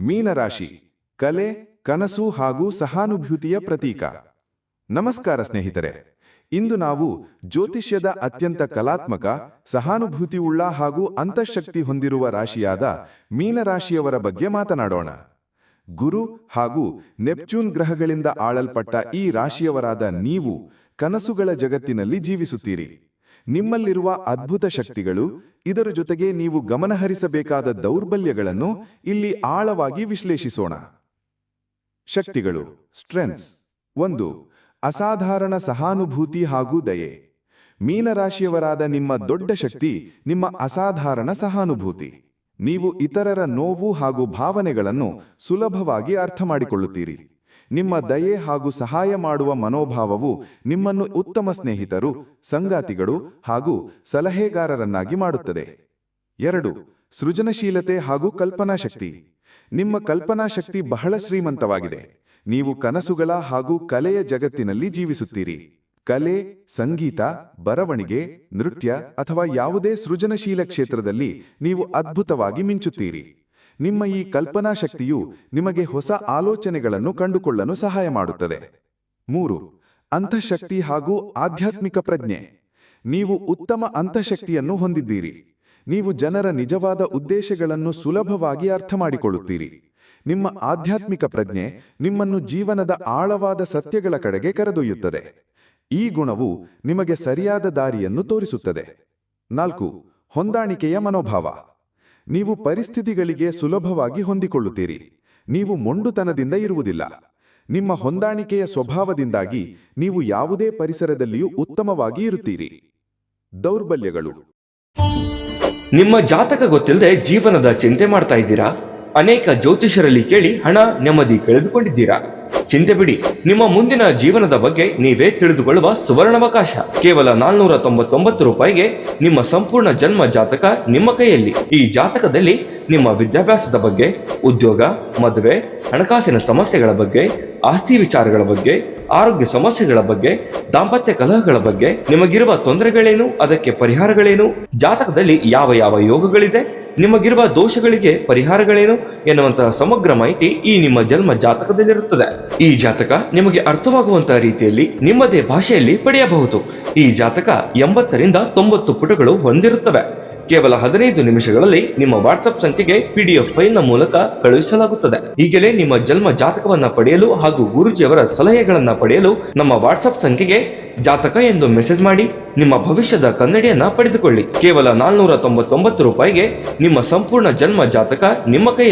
ಮೀನರಾಶಿ ಕಲೆ, ಕನಸು ಹಾಗೂ ಸಹಾನುಭೂತಿಯ ಪ್ರತೀಕ. ನಮಸ್ಕಾರ ಸ್ನೇಹಿತರೆ, ಇಂದು ನಾವು ಜ್ಯೋತಿಷ್ಯದ ಅತ್ಯಂತ ಕಲಾತ್ಮಕ, ಸಹಾನುಭೂತಿಯುಳ್ಳ ಹಾಗೂ ಅಂತಃಶಕ್ತಿ ಹೊಂದಿರುವ ರಾಶಿಯಾದ ಮೀನರಾಶಿಯವರ ಬಗ್ಗೆ ಮಾತನಾಡೋಣ. ಗುರು ಹಾಗೂ ನೆಪ್ಚೂನ್ ಗ್ರಹಗಳಿಂದ ಆಳಲ್ಪಟ್ಟ ಈ ರಾಶಿಯವರಾದ ನೀವು ಕನಸುಗಳ ಜಗತ್ತಿನಲ್ಲಿ ಜೀವಿಸುತ್ತೀರಿ. ನಿಮ್ಮಲ್ಲಿರುವ ಅದ್ಭುತ ಶಕ್ತಿಗಳು, ಇದರ ಜೊತೆಗೆ ನೀವು ಗಮನಹರಿಸಬೇಕಾದ ದೌರ್ಬಲ್ಯಗಳನ್ನು ಇಲ್ಲಿ ಆಳವಾಗಿ ವಿಶ್ಲೇಷಿಸೋಣ. ಶಕ್ತಿಗಳು. ಸ್ಟ್ರೆಂತ್ಸ್. 1. ಅಸಾಧಾರಣ ಸಹಾನುಭೂತಿ ಹಾಗೂ ದಯೆ. ಮೀನರಾಶಿಯವರಾದ ನಿಮ್ಮ ದೊಡ್ಡ ಶಕ್ತಿ ನಿಮ್ಮ ಅಸಾಧಾರಣ ಸಹಾನುಭೂತಿ. ನೀವು ಇತರರ ನೋವು ಹಾಗೂ ಭಾವನೆಗಳನ್ನು ಸುಲಭವಾಗಿ ಅರ್ಥಮಾಡಿಕೊಳ್ಳುತ್ತೀರಿ. ನಿಮ್ಮ ದಯೆ ಹಾಗೂ ಸಹಾಯ ಮಾಡುವ ಮನೋಭಾವವು ನಿಮ್ಮನ್ನು ಉತ್ತಮ ಸ್ನೇಹಿತರು, ಸಂಗಾತಿಗಳು ಹಾಗೂ ಸಲಹೆಗಾರರನ್ನಾಗಿ ಮಾಡುತ್ತದೆ. 2. ಸೃಜನಶೀಲತೆ ಹಾಗೂ ಕಲ್ಪನಾಶಕ್ತಿ. ನಿಮ್ಮ ಕಲ್ಪನಾಶಕ್ತಿ ಬಹಳ ಶ್ರೀಮಂತವಾಗಿದೆ. ನೀವು ಕನಸುಗಳ ಹಾಗೂ ಕಲೆಯ ಜಗತ್ತಿನಲ್ಲಿ ಜೀವಿಸುತ್ತೀರಿ. ಕಲೆ, ಸಂಗೀತ, ಬರವಣಿಗೆ, ನೃತ್ಯ ಅಥವಾ ಯಾವುದೇ ಸೃಜನಶೀಲ ಕ್ಷೇತ್ರದಲ್ಲಿ ನೀವು ಅದ್ಭುತವಾಗಿ ಮಿಂಚುತ್ತೀರಿ. ನಿಮ್ಮ ಈ ಕಲ್ಪನಾಶಕ್ತಿಯು ನಿಮಗೆ ಹೊಸ ಆಲೋಚನೆಗಳನ್ನು ಕಂಡುಕೊಳ್ಳಲು ಸಹಾಯ ಮಾಡುತ್ತದೆ. 3. ಅಂತಃಶಕ್ತಿ ಹಾಗೂ ಆಧ್ಯಾತ್ಮಿಕ ಪ್ರಜ್ಞೆ. ನೀವು ಉತ್ತಮ ಅಂತಃಶಕ್ತಿಯನ್ನು ಹೊಂದಿದ್ದೀರಿ. ನೀವು ಜನರ ನಿಜವಾದ ಉದ್ದೇಶಗಳನ್ನು ಸುಲಭವಾಗಿ ಅರ್ಥಮಾಡಿಕೊಳ್ಳುತ್ತೀರಿ. ನಿಮ್ಮ ಆಧ್ಯಾತ್ಮಿಕ ಪ್ರಜ್ಞೆ ನಿಮ್ಮನ್ನು ಜೀವನದ ಆಳವಾದ ಸತ್ಯಗಳ ಕಡೆಗೆ ಕರೆದೊಯ್ಯುತ್ತದೆ. ಈ ಗುಣವು ನಿಮಗೆ ಸರಿಯಾದ ದಾರಿಯನ್ನು ತೋರಿಸುತ್ತದೆ. 4. ಹೊಂದಾಣಿಕೆಯ ಮನೋಭಾವ. ನೀವು ಪರಿಸ್ಥಿತಿಗಳಿಗೆ ಸುಲಭವಾಗಿ ಹೊಂದಿಕೊಳ್ಳುತ್ತೀರಿ. ನೀವು ಮೊಂಡುತನದಿಂದ ಇರುವುದಿಲ್ಲ. ನಿಮ್ಮ ಹೊಂದಾಣಿಕೆಯ ಸ್ವಭಾವದಿಂದಾಗಿ ನೀವು ಯಾವುದೇ ಪರಿಸರದಲ್ಲಿಯೂ ಉತ್ತಮವಾಗಿ ಇರುತ್ತೀರಿ. ದೌರ್ಬಲ್ಯಗಳು. ನಿಮ್ಮ ಜಾತಕ ಗೊತ್ತಿಲ್ಲದೆ ಜೀವನದ ಚಿಂತೆ ಮಾಡ್ತಾ ಇದ್ದೀರಾ? ಅನೇಕ ಜ್ಯೋತಿಷರಲ್ಲಿ ಕೇಳಿ ಹಣ, ನೆಮ್ಮದಿ ಕಳೆದುಕೊಂಡಿದ್ದೀರಾ? ಚಿಂತೆ ಬಿಡಿ, ನಿಮ್ಮ ಮುಂದಿನ ಜೀವನದ ಬಗ್ಗೆ ನೀವೇ ತಿಳಿದುಕೊಳ್ಳುವ ಸುವರ್ಣಾವಕಾಶ. ಕೇವಲ 499 ರೂಪಾಯಿಗೆ ನಿಮ್ಮ ಸಂಪೂರ್ಣ ಜನ್ಮ ಜಾತಕ ನಿಮ್ಮ ಕೈಯಲ್ಲಿ. ಈ ಜಾತಕದಲ್ಲಿ ನಿಮ್ಮ ವಿದ್ಯಾಭ್ಯಾಸದ ಬಗ್ಗೆ, ಉದ್ಯೋಗ, ಮದುವೆ, ಹಣಕಾಸಿನ ಸಮಸ್ಯೆಗಳ ಬಗ್ಗೆ, ಆಸ್ತಿ ವಿಚಾರಗಳ ಬಗ್ಗೆ, ಆರೋಗ್ಯ ಸಮಸ್ಯೆಗಳ ಬಗ್ಗೆ, ದಾಂಪತ್ಯ ಕಲಹಗಳ ಬಗ್ಗೆ, ನಿಮಗಿರುವ ತೊಂದರೆಗಳೇನು, ಅದಕ್ಕೆ ಪರಿಹಾರಗಳೇನು, ಜಾತಕದಲ್ಲಿ ಯಾವ ಯಾವ ಯೋಗಗಳಿದೆ, ನಿಮಗಿರುವ ದೋಷಗಳಿಗೆ ಪರಿಹಾರಗಳೇನು ಎನ್ನುವಂತಹ ಸಮಗ್ರ ಮಾಹಿತಿ ಈ ನಿಮ್ಮ ಜನ್ಮ ಜಾತಕದಲ್ಲಿರುತ್ತದೆ. ಈ ಜಾತಕ ನಿಮಗೆ ಅರ್ಥವಾಗುವಂತಹ ರೀತಿಯಲ್ಲಿ ನಿಮ್ಮದೇ ಭಾಷೆಯಲ್ಲಿ ಪಡೆಯಬಹುದು. ಈ ಜಾತಕ 80 ರಿಂದ 90 ಪುಟಗಳು ಹೊಂದಿರುತ್ತವೆ. ಕೇವಲ 15 ನಿಮಿಷಗಳಲ್ಲಿ ನಿಮ್ಮ ವಾಟ್ಸ್ಆಪ್ ಸಂಖ್ಯೆಗೆ PDF ಫೈಲ್ ನ ಮೂಲಕ ಕಳುಹಿಸಲಾಗುತ್ತದೆ. ಈಗಲೇ ನಿಮ್ಮ ಜನ್ಮ ಜಾತಕವನ್ನ ಪಡೆಯಲು ಹಾಗೂ ಗುರುಜಿಯವರ ಸಲಹೆಗಳನ್ನ ಪಡೆಯಲು ನಮ್ಮ ವಾಟ್ಸ್ಆಪ್ ಸಂಖ್ಯೆಗೆ ಜಾತಕ ಎಂದು ಮೆಸೇಜ್ ಮಾಡಿ ನಿಮ್ಮ ಭವಿಷ್ಯದ ಕನ್ನಡಿಯನ್ನ ಪಡೆದುಕೊಳ್ಳಿ. ಕೇವಲ 499 ರೂಪಾಯಿಗೆ ನಿಮ್ಮ ಸಂಪೂರ್ಣ ಜನ್ಮ ಜಾತಕ ನಿಮ್ಮ ಕೈಯಲ್ಲಿ.